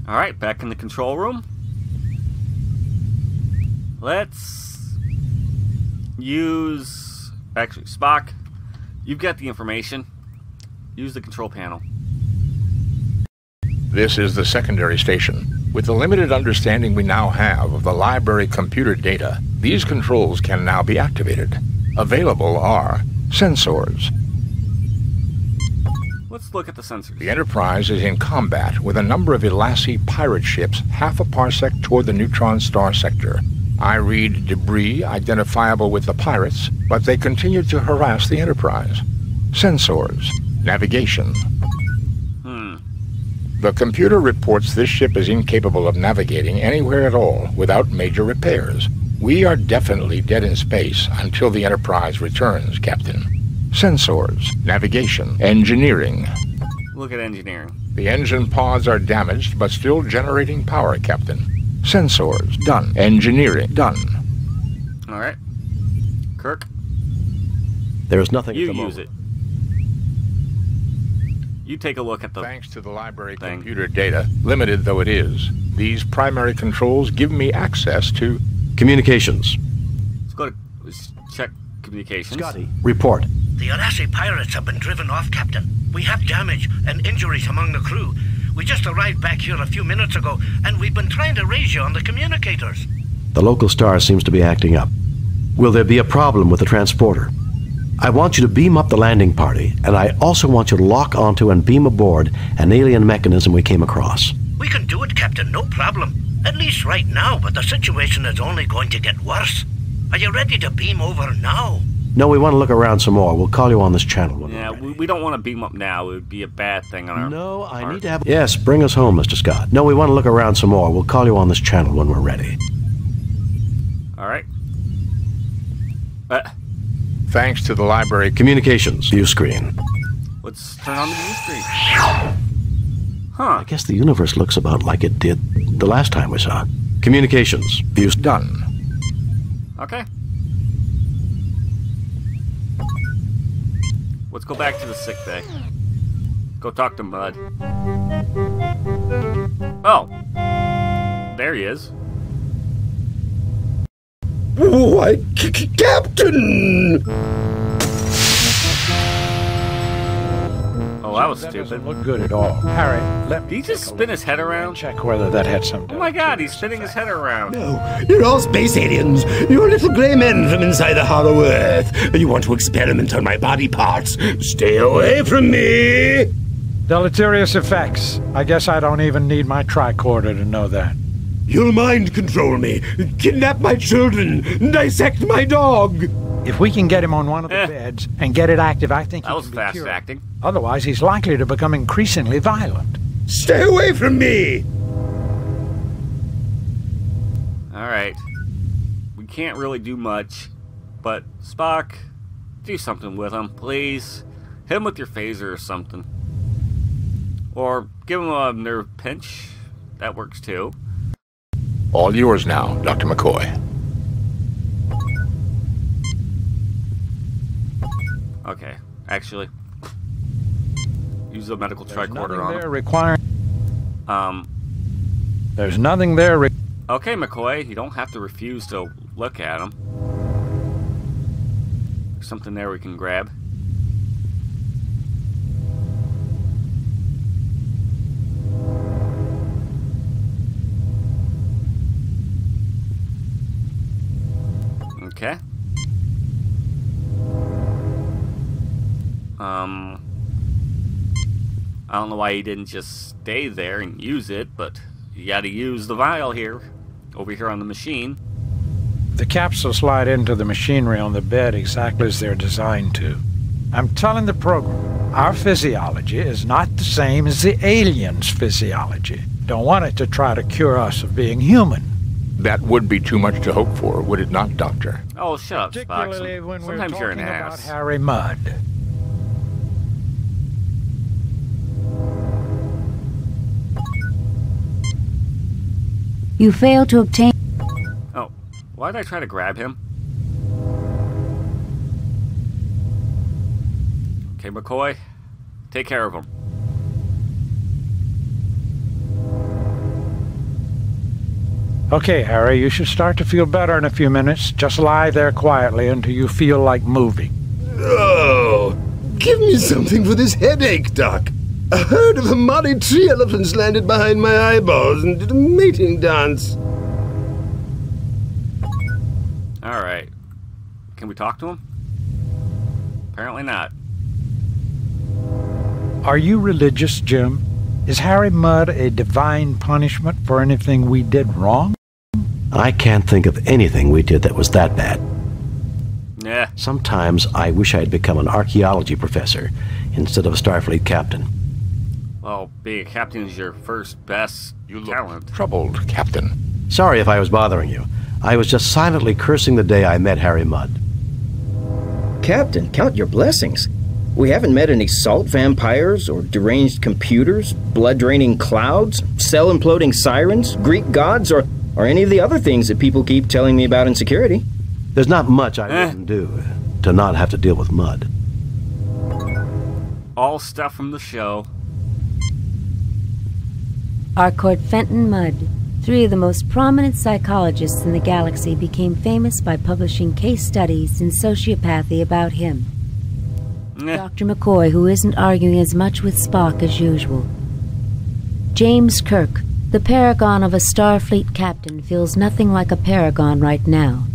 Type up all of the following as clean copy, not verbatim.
Alright, back in the control room. Let's use... Actually, Spock, you've got the information. Use the control panel. This is the secondary station. With the limited understanding we now have of the library computer data, these controls can now be activated. Available are sensors. Let's look at the sensors. The Enterprise is in combat with a number of Elassi pirate ships half a parsec toward the neutron star sector. I read debris identifiable with the pirates, but they continue to harass the Enterprise. Sensors. Navigation. The computer reports this ship is incapable of navigating anywhere at all without major repairs. We are definitely dead in space until the Enterprise returns, Captain. Sensors, navigation, engineering. Look at engineering. The engine pods are damaged but still generating power, Captain. Sensors, done. Engineering, done. Alright. Kirk? There is nothing You at the use moment. it. You take a look at the... Thanks to the library thing. computer data, limited though it is, these primary controls give me access to... Communications. Let's check communications. Scotty, report. The Elassi pirates have been driven off, Captain. We have damage and injuries among the crew. We just arrived back here a few minutes ago, and we've been trying to raise you on the communicators. The local star seems to be acting up. Will there be a problem with the transporter? I want you to beam up the landing party, and I also want you to lock onto and beam aboard an alien mechanism we came across. We can do it, Captain, no problem. At least right now, but the situation is only going to get worse. Are you ready to beam over now? No, we want to look around some more. We'll call you on this channel when Yeah, we're ready. we don't want to beam up now. It would be a bad thing on our No, I part. need to have... Yes, bring us home, Mr. Scott. No, we want to look around some more. We'll call you on this channel when we're ready. Alright. Thanks to the library... Communications. View screen. Let's turn on the view screen. Huh. I guess the universe looks about like it did the last time we saw it. Communications. Views Done. Okay. Let's go back to the sick bay. Go talk to Mud. Oh. There he is. Why, Captain! Oh, that was That stupid. doesn't look good at all. Harry, let Did me he just take a spin look his head around? and check whether that had some... Oh my god, he's spinning his head around. No, you're all space aliens. You're little grey men from inside the hollow earth. You want to experiment on my body parts. Stay away from me! Deleterious effects. I guess I don't even need my tricorder to know that. You'll mind control me, kidnap my children, dissect my dog. If we can get him on one of the beds and get it active, I think That he was can be fast cured. acting. Otherwise, he's likely to become increasingly violent. Stay away from me! Alright. We can't really do much, but Spock, do something with him, please. Hit him with your phaser or something. Or give him a nerve pinch. That works too. All yours now, Dr. McCoy. Okay, actually. Use the medical There's tricorder nothing on there him. requiring... There's nothing there... Okay, McCoy, you don't have to refuse to look at him. There's something there we can grab. Okay. I don't know why he didn't just stay there and use it, but you gotta use the vial here, over here on the machine. The capsules slide into the machinery on the bed exactly as they're designed to. I'm telling the program, our physiology is not the same as the aliens' physiology. Don't want it to try to cure us of being human. That would be too much to hope for, would it not, Doctor? Oh, shut up, Spock. Particularly when we're Sometimes you're an talking about ass. Harry Mudd. You failed to obtain... Oh, why did I try to grab him? Okay, McCoy, take care of him. Okay, Harry, you should start to feel better in a few minutes. Just lie there quietly until you feel like moving. Oh, give me something for this headache, Doc. A herd of Amari tree elephants landed behind my eyeballs and did a mating dance. Alright. Can we talk to him? Apparently not. Are you religious, Jim? Is Harry Mudd a divine punishment for anything we did wrong? I can't think of anything we did that was that bad. Yeah. Sometimes I wish I had become an archaeology professor instead of a Starfleet captain. Well, being a captain is your first best talent. Troubled, Captain. Sorry if I was bothering you. I was just silently cursing the day I met Harry Mudd. Captain, count your blessings. We haven't met any salt vampires or deranged computers, blood-draining clouds, cell-imploding sirens, Greek gods, or any of the other things that people keep telling me about in security. There's not much I wouldn't do to not have to deal with Mudd. All stuff from the show. Harcourt Fenton Mudd, 3 of the most prominent psychologists in the galaxy, became famous by publishing case studies in sociopathy about him. Dr. McCoy, who isn't arguing as much with Spock as usual. James Kirk, the paragon of a Starfleet captain, feels nothing like a paragon right now.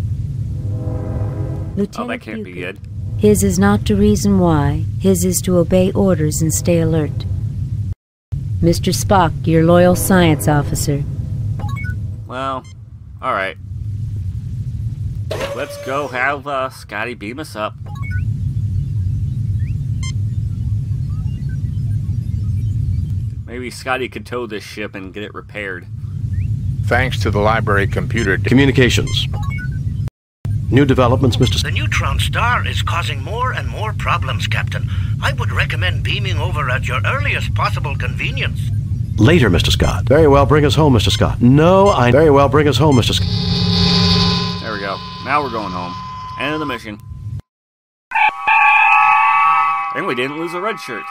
Lieutenant that can't be good. His is not to reason why, his is to obey orders and stay alert. Mr. Spock, your loyal science officer. Well, alright. Let's go have Scotty beam us up. Maybe Scotty could tow this ship and get it repaired. Thanks to the library computer... Communications. New developments, Mr. The neutron star is causing more and more problems, Captain. I would recommend beaming over at your earliest possible convenience. Later, Mr. Scott. Very well, bring us home, Mr. Scott. Very well, bring us home, Mr. Scott. There we go. Now we're going home. End of the mission. And we didn't lose a red shirt.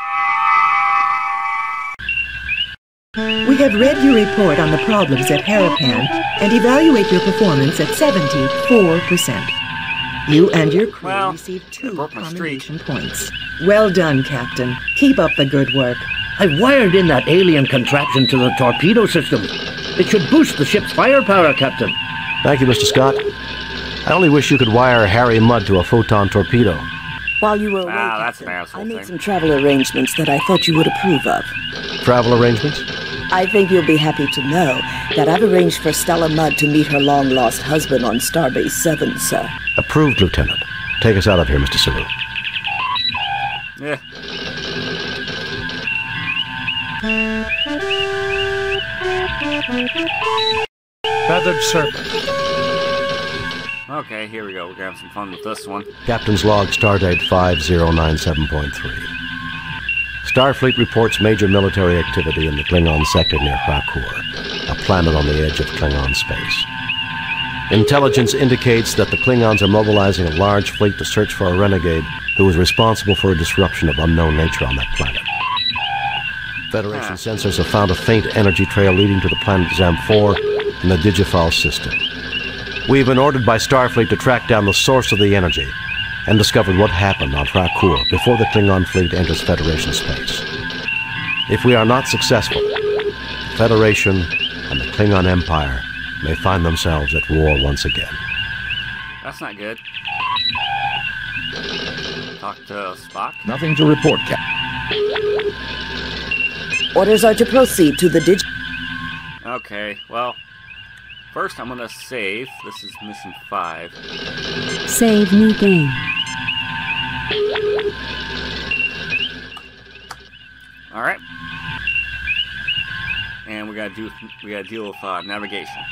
We have read your report on the problems at Harapan and evaluate your performance at 74%. You and your crew received 2 commendation points. Well done, Captain. Keep up the good work. I wired in that alien contraption to the torpedo system. It should boost the ship's firepower, Captain. Thank you, Mr. Scott. I only wish you could wire Harry Mudd to a photon torpedo. While you were away, that's Captain, an asshole I made thing. some travel arrangements that I thought you would approve of. Travel arrangements? I think you'll be happy to know that I've arranged for Stella Mudd to meet her long-lost husband on Starbase 7, sir. Approved, Lieutenant. Take us out of here, Mr. Saru. Yeah. Feathered Serpent. Okay, here we go. We're gonna have some fun with this one. Captain's log, stardate 5097.3. Starfleet reports major military activity in the Klingon sector near Krakur, a planet on the edge of Klingon space. Intelligence indicates that the Klingons are mobilizing a large fleet to search for a renegade who is responsible for a disruption of unknown nature on that planet. Federation sensors have found a faint energy trail leading to the planet Zam-4 in the Digifal system. We've been ordered by Starfleet to track down the source of the energy and discovered what happened on Krakur before the Klingon fleet enters Federation space. If we are not successful, the Federation and the Klingon Empire may find themselves at war once again. That's not good. Talk to Spock. Nothing to report, Captain. Orders are to proceed to the Okay, well, first I'm gonna save. This is mission 5. Save new game. Alright. And we gotta deal with navigation.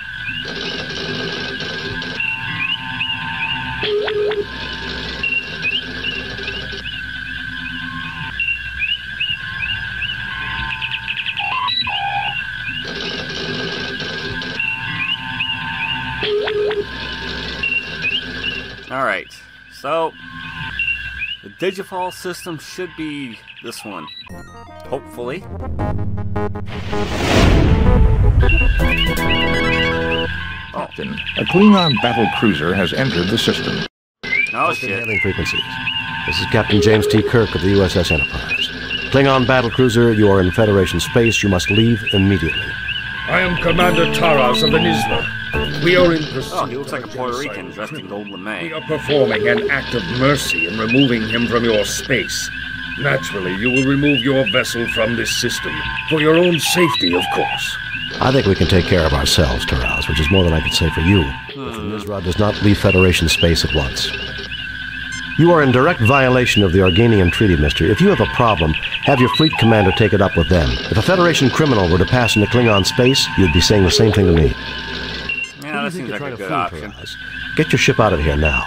Alright, so the Digifal system should be this one. Hopefully. Captain, a Klingon battle cruiser has entered the system. Oh, shit. Hailing frequencies. This is Captain James T. Kirk of the USS Enterprise. Klingon battle cruiser, you are in Federation space. You must leave immediately. I am Commander Taras of the Nizla. We are in pursuit. Oh, he looks like a Puerto Rican dressed in gold lame. We are performing an act of mercy in removing him from your space. Naturally, you will remove your vessel from this system. For your own safety, of course. I think we can take care of ourselves, Taraz, which is more than I could say for you. If the Nizra does not leave Federation space at once. You are in direct violation of the Organian Treaty, mister. If you have a problem, have your fleet commander take it up with them. If a Federation criminal were to pass into Klingon space, you'd be saying the same thing to me. Yeah, that seems like a good option. Get your ship out of here now.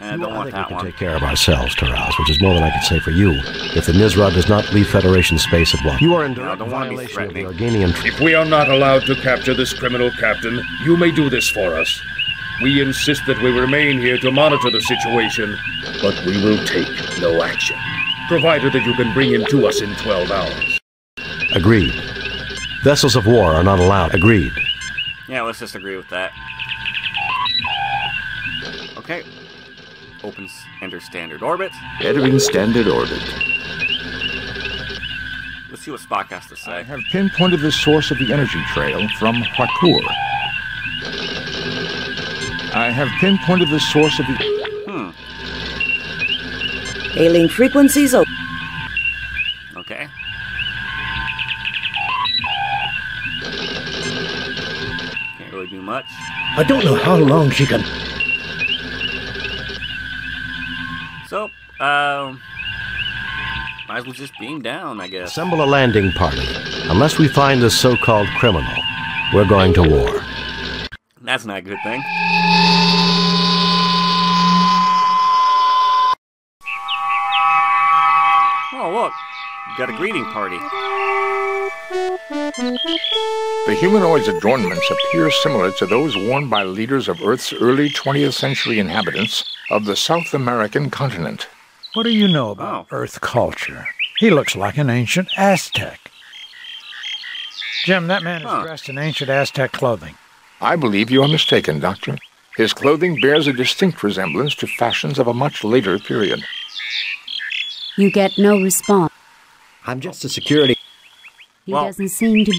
I don't want that one. I think we can take care of ourselves, Taraz, which is more than I could say for you. If the Nizra does not leave Federation space at once. You are in direct violation of the Organian Treaty. If we are not allowed to capture this criminal, Captain, you may do this for us. We insist that we remain here to monitor the situation, but we will take no action, provided that you can bring him to us in 12 hours. Agreed. Vessels of war are not allowed. Agreed. Yeah, let's just agree with that. Okay. Enter standard orbit. Entering standard orbit. Let's see what Spock has to say. I have pinpointed the source of the energy trail from Huakur. I have pinpointed the source of the... Hailing frequencies open. Okay. Can't really do much. I don't know how long she can... So, might as well just beam down, I guess. Assemble a landing party. Unless we find this so-called criminal, we're going to war. That's not a good thing. Oh, look. You got a greeting party. The humanoid's adornments appear similar to those worn by leaders of Earth's early 20th century inhabitants of the South American continent. What do you know about Earth culture? He looks like an ancient Aztec. Jim, that man is dressed in ancient Aztec clothing. I believe you are mistaken, Doctor. His clothing bears a distinct resemblance to fashions of a much later period. You get no response. I'm just a security... He doesn't seem to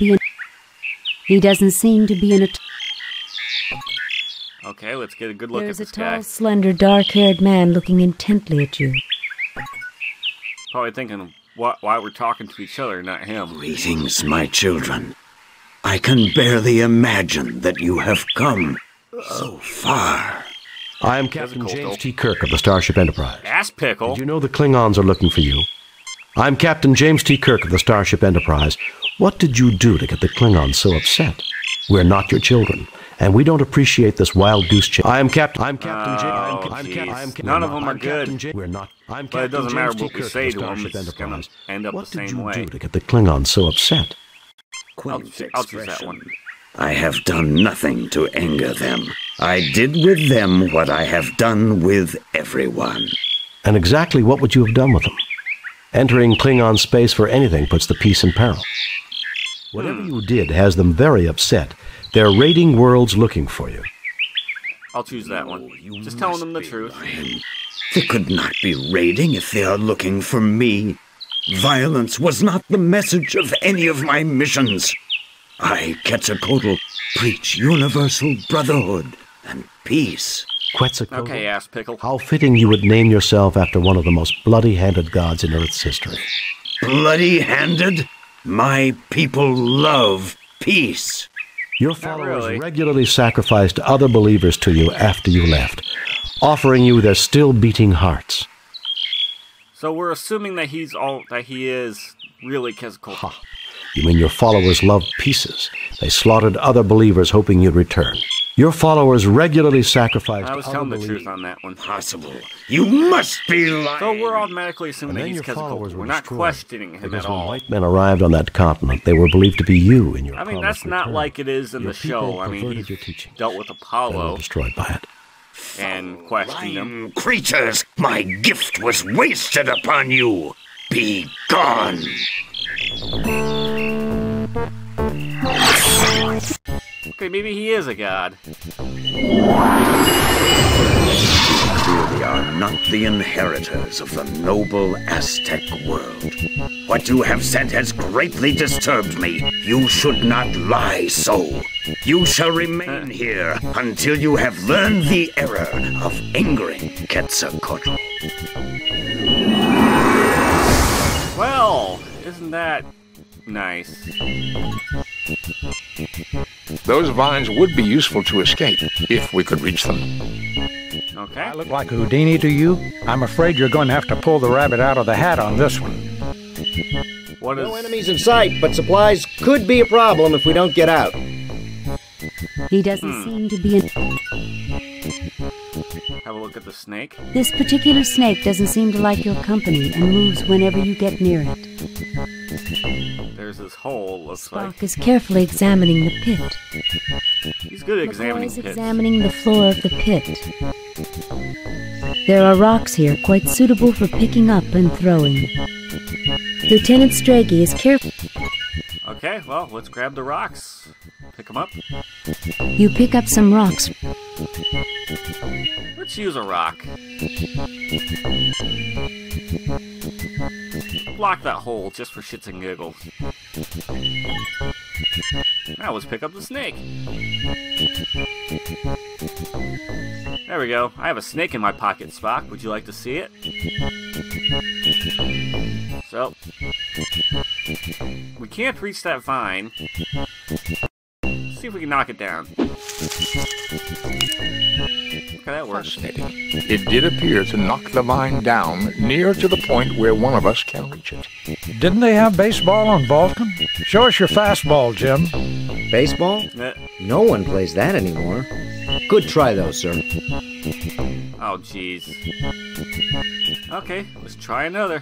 be in a... Okay, let's get a good look at There's this a tall, guy. slender, dark-haired man looking intently at you. Probably thinking why we're talking to each other, not him. Greetings, my children. I can barely imagine that you have come so far. I am Captain James T. Kirk of the Starship Enterprise. Ass pickle. Did you know the Klingons are looking for you? I'm Captain James T. Kirk of the Starship Enterprise. What did you do to get the Klingons so upset? We're not your children, and we don't appreciate this wild goose chase. I'm Captain James. None of them are good. We're not. But it doesn't matter what we say to them. It's going to end up the same way. What did you do to get the Klingons so upset? I'll choose that one. I have done nothing to anger them. I did with them what I have done with everyone. And exactly what would you have done with them? Entering Klingon space for anything puts the peace in peril. Whatever you did has them very upset. They're raiding worlds looking for you. I'll choose that one. Just telling them the truth. They could not be raiding if they are looking for me. Violence was not the message of any of my missions. I, Quetzalcoatl, preach universal brotherhood and peace. Quetzalcoatl? Okay, ass pickle. How fitting you would name yourself after one of the most bloody-handed gods in Earth's history. Bloody-handed? My people love peace. Your followers regularly sacrificed other believers to you after you left, offering you their still-beating hearts. So we're assuming that he is really Quetzalcoatl. You mean your followers loved pieces? They slaughtered other believers hoping you'd return. Your followers regularly sacrificed. I was telling the truth on that one. Possible. You must be lying. So we're automatically assuming that he's Quetzalcoatl. We're not questioning him at all. When white men arrived on that continent, they were believed to be you in your. I mean, that's not like it is in the show. I mean, he dealt with Apollo. Destroyed by it. And questioned him. Creatures, my gift was wasted upon you. Be gone. Okay, maybe he is a god. Clearly are not the inheritors of the noble Aztec world. What you have said has greatly disturbed me. You should not lie so. You shall remain here until you have learned the error of angering Quetzalcoatl. Well, isn't that nice? Those vines would be useful to escape, if we could reach them. Okay. I look like Houdini to you? I'm afraid you're going to have to pull the rabbit out of the hat on this one. What is... No enemies in sight, but supplies could be a problem if we don't get out. He doesn't seem to be in... Have a look at the snake. This particular snake doesn't seem to like your company and moves whenever you get near it. There's this hole, looks like. Spock is carefully examining the pit. He's good at examining McCoy is pits. examining the floor of the pit. There are rocks here quite suitable for picking up and throwing. Lieutenant Strachey is careful. Okay, well, let's grab the rocks. Pick them up. You pick up some rocks. Let's use a rock. Block that hole just for shits and giggles. Now let's pick up the snake. There we go. I have a snake in my pocket, Spock. Would you like to see it? So, we can't reach that vine. Let's see if we can knock it down. Okay, that works. It did appear to knock the vine down near to the point where one of us can reach it. Didn't they have baseball on Vulcan? Show us your fastball, Jim. Baseball? No one plays that anymore. Good try, though, sir. Oh, jeez. Okay, let's try another.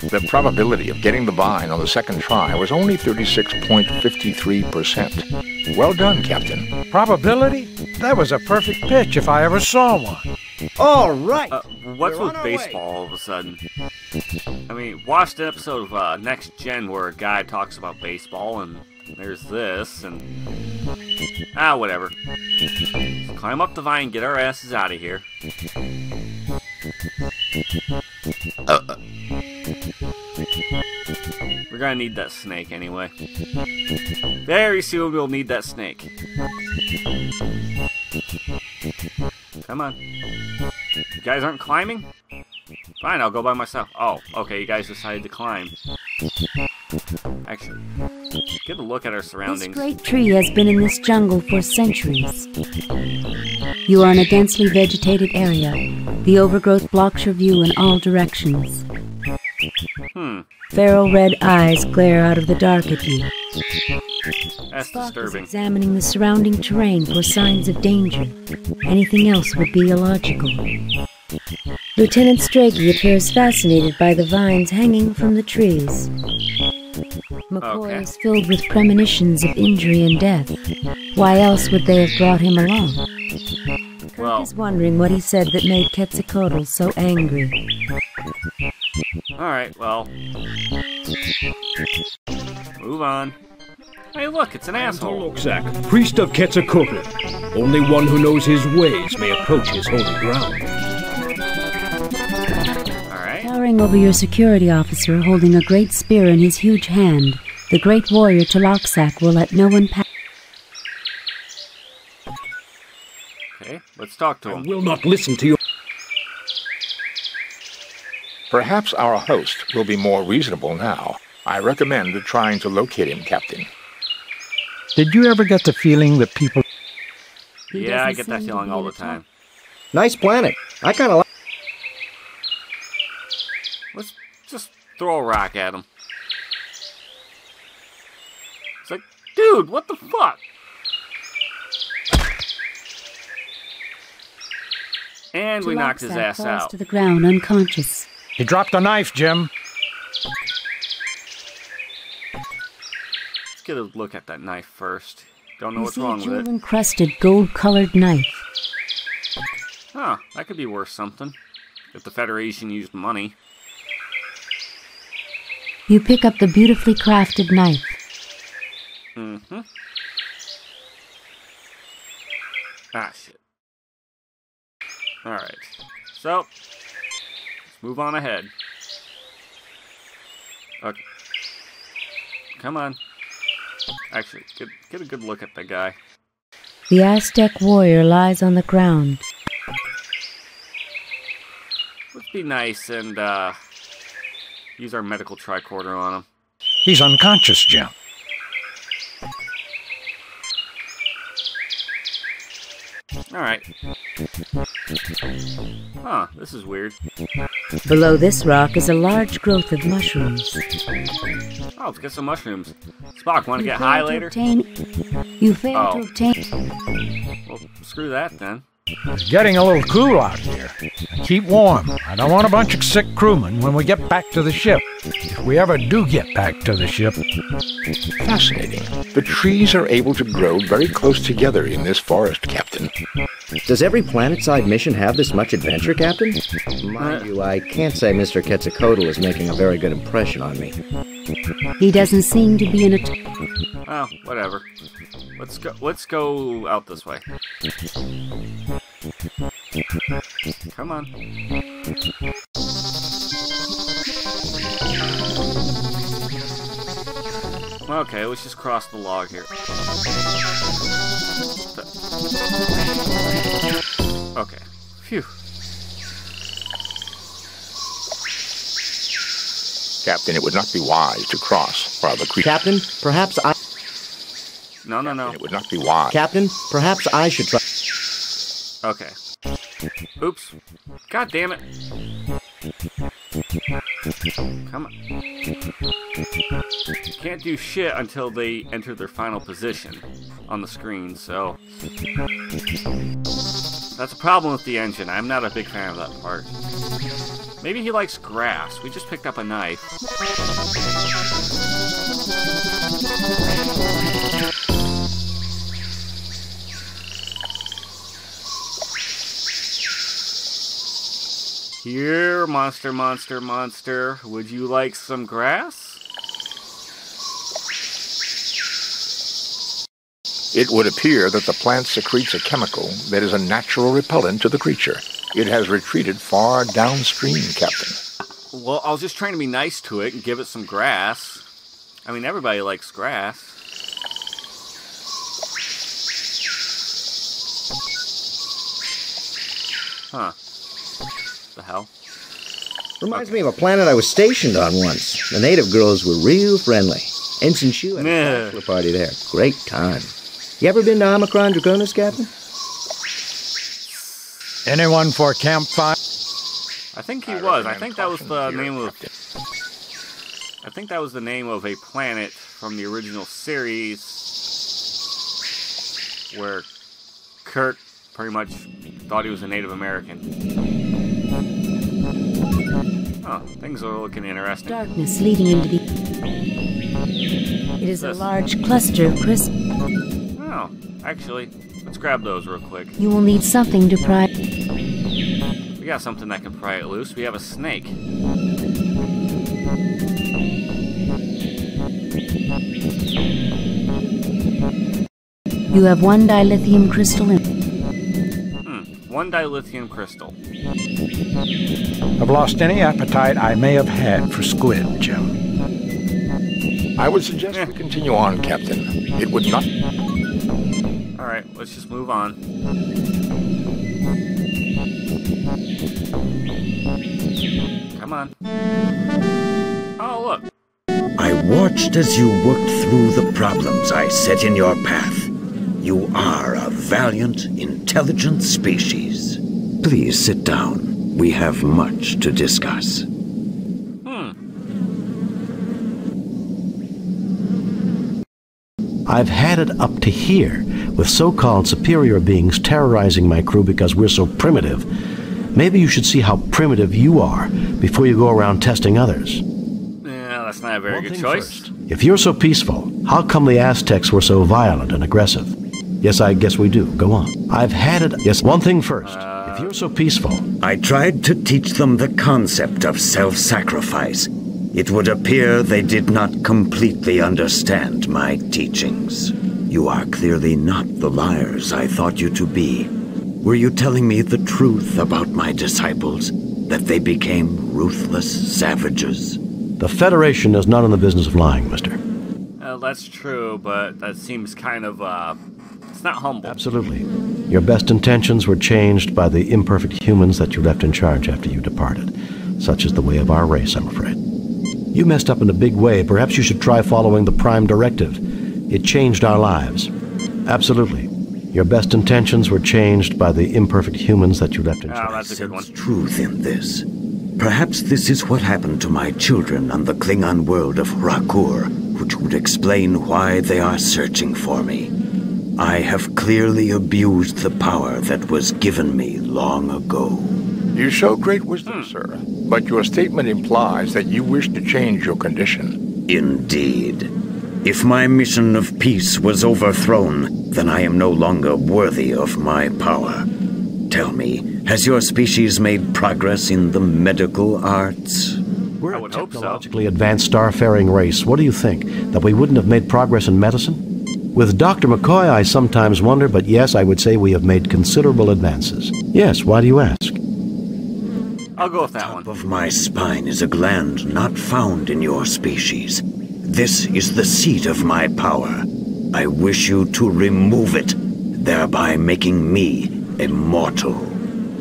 The probability of getting the vine on the second try was only 36.53%. Well done, Captain. Probability? That was a perfect pitch if I ever saw one. All right. What's with baseball all of a sudden? I mean, watched an episode of Next Gen where a guy talks about baseball, and there's this, and... whatever. Let's climb up the vine and get our asses out of here. We're gonna need that snake anyway. Very soon we'll need that snake. Come on. You guys aren't climbing? Fine, I'll go by myself. Oh, okay, you guys decided to climb. Actually, get a look at our surroundings. This great tree has been in this jungle for centuries. You are in a densely vegetated area. The overgrowth blocks your view in all directions. Feral red eyes glare out of the dark at you. That's Spock disturbing. is examining the surrounding terrain for signs of danger. Anything else would be illogical. Lieutenant Strachey appears fascinated by the vines hanging from the trees. McCoy is filled with premonitions of injury and death. Why else would they have brought him along? Kirk is wondering what he said that made Quetzalcoatl so angry. Alright, well. Move on. Hey, look, it's an asshole. Loxac, priest of Quetzalcoatl. Only one who knows his ways may approach his holy ground. Alright. Towering over your security officer, holding a great spear in his huge hand, the great warrior Taloxac will let no one pass. Okay, let's talk to him. I will not listen to you. Perhaps our host will be more reasonable now. I recommend trying to locate him, Captain. Did you ever get the feeling that people... Yeah, I get that feeling all the time. Nice planet. I kind of like... Let's just throw a rock at him. It's like, dude, what the fuck? And we knocked his ass falls out. to the ground unconscious. He dropped a knife, Jim. Let's get a look at that knife first. Don't know You what's see a wrong with it. jewel-encrusted, gold-colored knife. Huh, that could be worth something. If the Federation used money. You pick up the beautifully crafted knife. Ah, shit. Alright. So, let's move on ahead. Okay. Come on. Actually, get a good look at the guy. The Aztec warrior lies on the ground. Let's be nice and use our medical tricorder on him. He's unconscious, Jim. Alright. Huh, this is weird. Below this rock is a large growth of mushrooms. Oh, let's get some mushrooms. Spock, want to get high later? You failed to obtain... Well, screw that then. It's getting a little cool out here. Keep warm. I don't want a bunch of sick crewmen when we get back to the ship. If we ever do get back to the ship. Fascinating. The trees are able to grow very close together in this forest, Captain. Does every planet-side mission have this much adventure, Captain? Mind you, I can't say Mr. Quetzalcoatl is making a very good impression on me. He doesn't seem to be in a... Oh, whatever. Let's go out this way. Come on. Okay, let's just cross the log here. Okay. Phew. Captain, it would not be wise to cross while the creature... Captain, perhaps I... No. It would not be wise. Captain, perhaps I should try... Okay. Oops. God damn it. Come on. Can't do shit until they enter their final position on the screen, so... That's a problem with the engine. I'm not a big fan of that part. Maybe he likes grass. We just picked up a knife. Here, monster, monster, monster. Would you like some grass? It would appear that the plant secretes a chemical that is a natural repellent to the creature. It has retreated far downstream, Captain. Well, I was just trying to be nice to it and give it some grass. I mean, everybody likes grass. Huh. The hell? Reminds me of a planet I was stationed on once. The native girls were real friendly. Ensign Shu had a bachelor party there. Great time. You ever been to Omicron Draconis, Captain? Anyone for a campfire? I think he was. I think that was the name of... I think that was the name of a planet from the original series where Kirk pretty much thought he was a Native American. Oh, things are looking interesting. Darkness leading into the... It is a large cluster of crisp... Oh, actually, let's grab those real quick. You will need something to pry... We got something that can pry it loose. We have a snake. You have one dilithium crystal in... One dilithium crystal. I've lost any appetite I may have had for squid, Jim. I would suggest we continue on, Captain. It would not... Alright, let's just move on. Come on. Oh, look. I watched as you worked through the problems I set in your path. You are a valiant, intelligent species. Please sit down. We have much to discuss. I've had it up to here with so-called superior beings terrorizing my crew because we're so primitive. Maybe you should see how primitive you are before you go around testing others. Yeah, that's not a very good choice. First, if you're so peaceful, how come the Aztecs were so violent and aggressive? Yes, I guess we do. Go on. I've had it... Yes, one thing first. If you're so peaceful... I tried to teach them the concept of self-sacrifice. It would appear they did not completely understand my teachings. You are clearly not the liars I thought you to be. Were you telling me the truth about my disciples? That they became ruthless savages? The Federation is not in the business of lying, mister. That's true, but that seems kind of, it's not humble. Absolutely. Your best intentions were changed by the imperfect humans that you left in charge after you departed. Such is the way of our race, I'm afraid. You messed up in a big way. Perhaps you should try following the Prime Directive. It changed our lives. Absolutely. Your best intentions were changed by the imperfect humans that you left in charge. That's a good one. Truth in this. Perhaps this is what happened to my children on the Klingon world of Rakur, which would explain why they are searching for me. I have clearly abused the power that was given me long ago. You show great wisdom, sir, but your statement implies that you wish to change your condition. Indeed. If my mission of peace was overthrown, then I am no longer worthy of my power. Tell me, has your species made progress in the medical arts? We're a technologically advanced starfaring race. What do you think? That we wouldn't have made progress in medicine? With Dr. McCoy, I sometimes wonder, but yes, I would say we have made considerable advances. Yes, why do you ask? I'll go with that one. Top of my spine is a gland not found in your species. This is the seat of my power. I wish you to remove it, thereby making me immortal.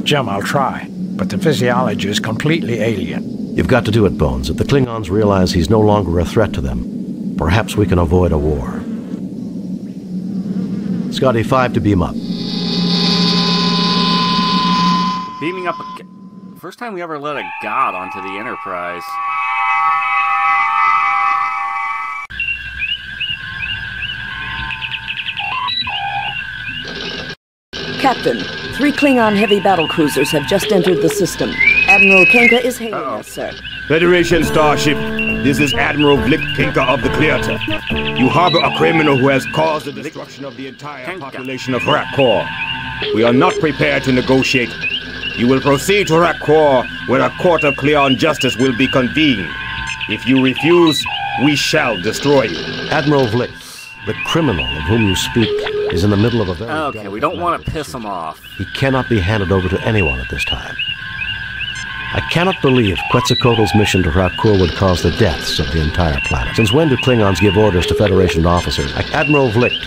Jim, I'll try, but the physiology is completely alien. You've got to do it, Bones. If the Klingons realize he's no longer a threat to them, perhaps we can avoid a war. Scotty, 5 to beam up. Beaming up first time we ever let a god onto the Enterprise. Captain, 3 Klingon heavy battle cruisers have just entered the system. Admiral Kenka is hailing us, sir. Federation starship, this is Admiral Vlik Kenka of the Clearta. You harbor a criminal who has caused the destruction of the entire population of Rakkor. We are not prepared to negotiate. You will proceed to Rakkor, where a court of Klingon justice will be convened. If you refuse, we shall destroy you. Admiral Vlik, the criminal of whom you speak, is in the middle of a very... Okay, we don't want to piss him off. He cannot be handed over to anyone at this time. I cannot believe Quetzalcoatl's mission to Rakkor would cause the deaths of the entire planet. Since when do Klingons give orders to Federation officers? Admiral Vlik.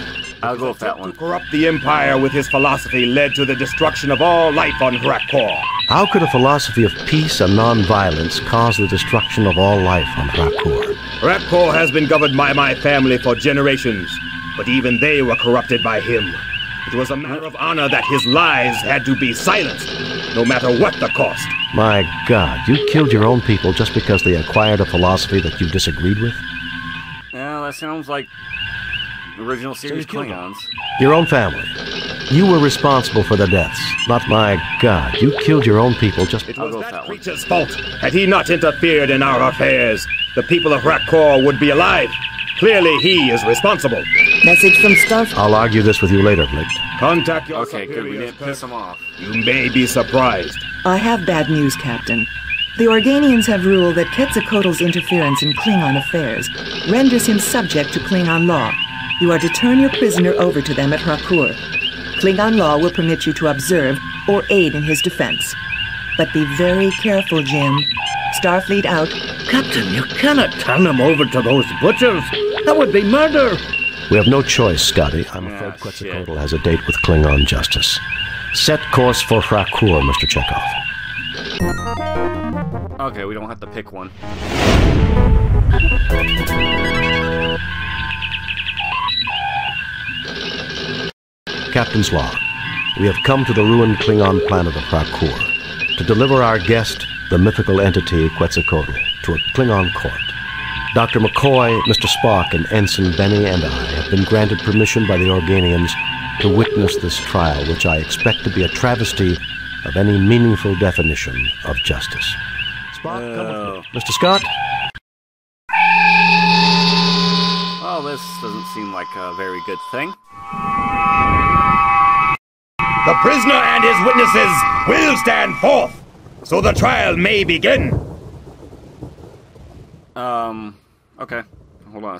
I'll go with that one. To corrupt the Empire with his philosophy led to the destruction of all life on Rakkor. How could a philosophy of peace and non-violence cause the destruction of all life on Rakkor? Rakkor has been governed by my family for generations, but even they were corrupted by him. It was a matter of honor that his lies had to be silenced, no matter what the cost. My God, you killed your own people just because they acquired a philosophy that you disagreed with? Yeah, that sounds like original series Klingons. Your own family. You were responsible for their deaths. Not my God. You killed your own people just... It was that creature's fault. Had he not interfered in our affairs, the people of Rakkor would be alive. Clearly he is responsible. Message from Starfleet. I'll argue this with you later, Vlik. Contact your Okay, good. We didn't piss him off. You may be surprised. I have bad news, Captain. The Organians have ruled that Quetzalcoatl's interference in Klingon affairs renders him subject to Klingon law. You are to turn your prisoner over to them at Rakkor. Klingon law will permit you to observe or aid in his defense. But be very careful, Jim. Starfleet out. Captain, you cannot turn him over to those butchers. That would be murder. We have no choice, Scotty. I'm afraid Quetzalcoatl has a date with Klingon justice. Set course for Rakkor, Mr. Chekhov. Okay, we don't have to pick one. Captain's log. We have come to the ruined Klingon planet of Rakkor to deliver our guest, the mythical entity Quetzalcoatl, to a Klingon court. Dr. McCoy, Mr. Spock, and Ensign Benny and I have been granted permission by the Organians to witness this trial, which I expect to be a travesty of any meaningful definition of justice. Spock, come with me. Mr. Scott? Oh, this doesn't seem like a very good thing. The prisoner and his witnesses will stand forth, so the trial may begin. Okay. Hold on a